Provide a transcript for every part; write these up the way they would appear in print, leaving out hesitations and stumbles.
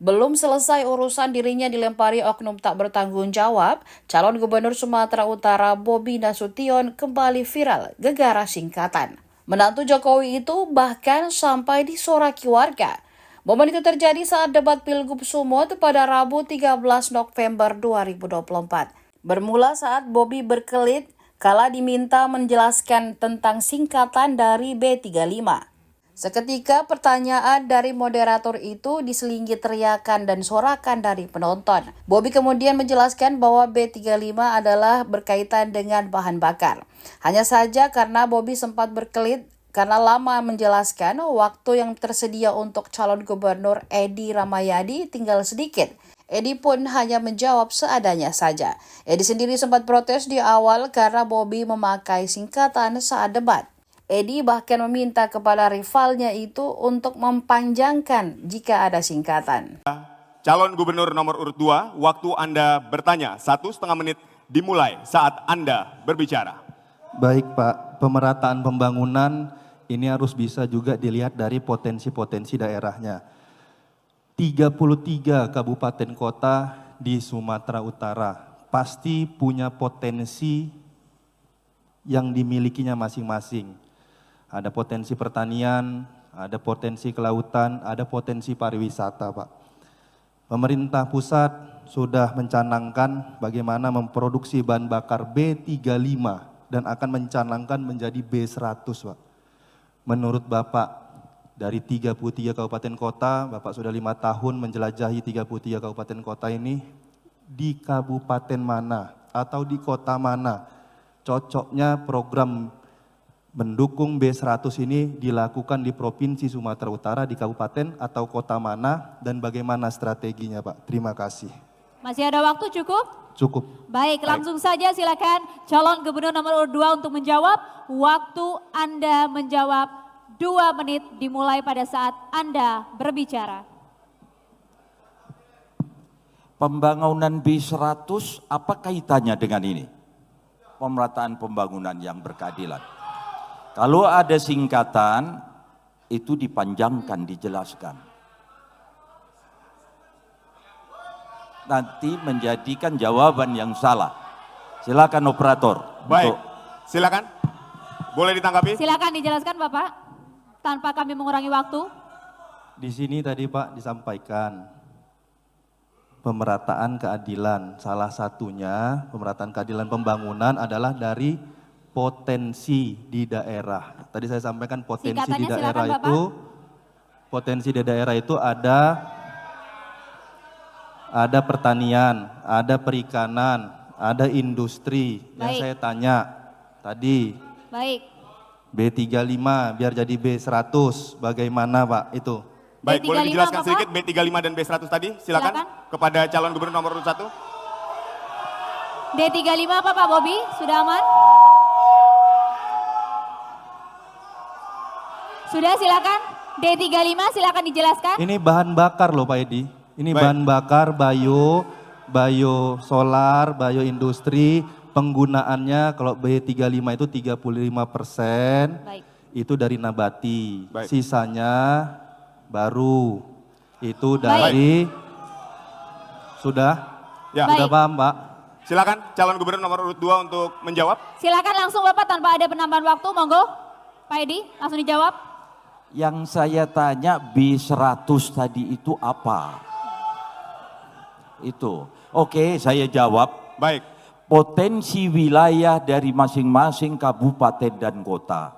Belum selesai urusan dirinya dilempari oknum tak bertanggung jawab, calon gubernur Sumatera Utara Bobi Nasution kembali viral gegara singkatan. Menantu Jokowi itu bahkan sampai disoraki warga. Momen itu terjadi saat debat Pilgub Sumut pada Rabu 13 November 2024. Bermula saat Bobi berkelit kala diminta menjelaskan tentang singkatan dari B35. Seketika pertanyaan dari moderator itu diselingi teriakan dan sorakan dari penonton. Bobi kemudian menjelaskan bahwa B35 adalah berkaitan dengan bahan bakar. Hanya saja karena Bobi sempat berkelit karena lama menjelaskan, waktu yang tersedia untuk calon gubernur Edi Rahmayadi tinggal sedikit. Edi pun hanya menjawab seadanya saja. Edi sendiri sempat protes di awal karena Bobi memakai singkatan saat debat. Edi bahkan meminta kepada rivalnya itu untuk mempanjangkan jika ada singkatan. Calon gubernur nomor urut 2, waktu Anda bertanya 1,5 menit dimulai saat Anda berbicara. Baik Pak, pemerataan pembangunan ini harus bisa juga dilihat dari potensi-potensi daerahnya. 33 kabupaten kota di Sumatera Utara pasti punya potensi yang dimilikinya masing-masing. Ada potensi pertanian, ada potensi kelautan, ada potensi pariwisata, Pak. Pemerintah pusat sudah mencanangkan bagaimana memproduksi bahan bakar B35 dan akan mencanangkan menjadi B100, Pak. Menurut Bapak, dari 33 kabupaten kota, Bapak sudah 5 tahun menjelajahi 33 kabupaten kota ini, di kabupaten mana atau di kota mana cocoknya program mendukung B100 ini dilakukan di Provinsi Sumatera Utara, di kabupaten atau kota mana, dan bagaimana strateginya, Pak? Terima kasih. Masih ada waktu cukup? Cukup. Baik, langsung saja silakan calon gubernur nomor urut 2 untuk menjawab. Waktu Anda menjawab 2 menit dimulai pada saat Anda berbicara. Pembangunan B100 apa kaitannya dengan ini? Pemerataan pembangunan yang berkeadilan. Kalau ada singkatan, itu dipanjangkan, dijelaskan. Nanti menjadikan jawaban yang salah. Silakan operator. Baik, silakan. Boleh ditanggapi? Silakan dijelaskan Bapak, tanpa kami mengurangi waktu. Di sini tadi Pak disampaikan pemerataan keadilan. Salah satunya pemerataan keadilan pembangunan adalah dari potensi di daerah. Tadi saya sampaikan potensi di daerah itu, potensi di daerah itu ada pertanian, ada perikanan, ada industri. Yang saya tanya tadi. Baik. B35 biar jadi B100, bagaimana Pak itu? Baik, boleh dijelaskan Bapak? sedikit B35 dan B100 tadi? Silakan kepada calon gubernur nomor urut 1. D35 apa Pak Bobi? Sudah aman? Sudah, silakan. D35 silakan dijelaskan. Ini bahan bakar loh Pak Edi. Ini bahan bakar bio solar, bio industri. Penggunaannya kalau B35 itu 35%. Baik. Itu dari nabati. Baik. Sisanya baru. Itu dari sudah? Ya. Sudah paham Pak? Silakan calon gubernur nomor urut 2 untuk menjawab. Silakan langsung Bapak tanpa ada penambahan waktu, monggo. Pak Edi, langsung dijawab. Yang saya tanya B100 tadi itu apa? Itu. Oke, saya jawab. Baik. Potensi wilayah dari masing-masing kabupaten dan kota.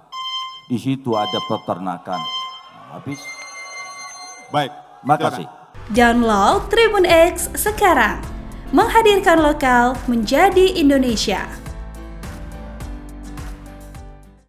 Di situ ada peternakan. Habis. Baik. Makasih. Download Tribun X sekarang. Menghadirkan lokal menjadi Indonesia.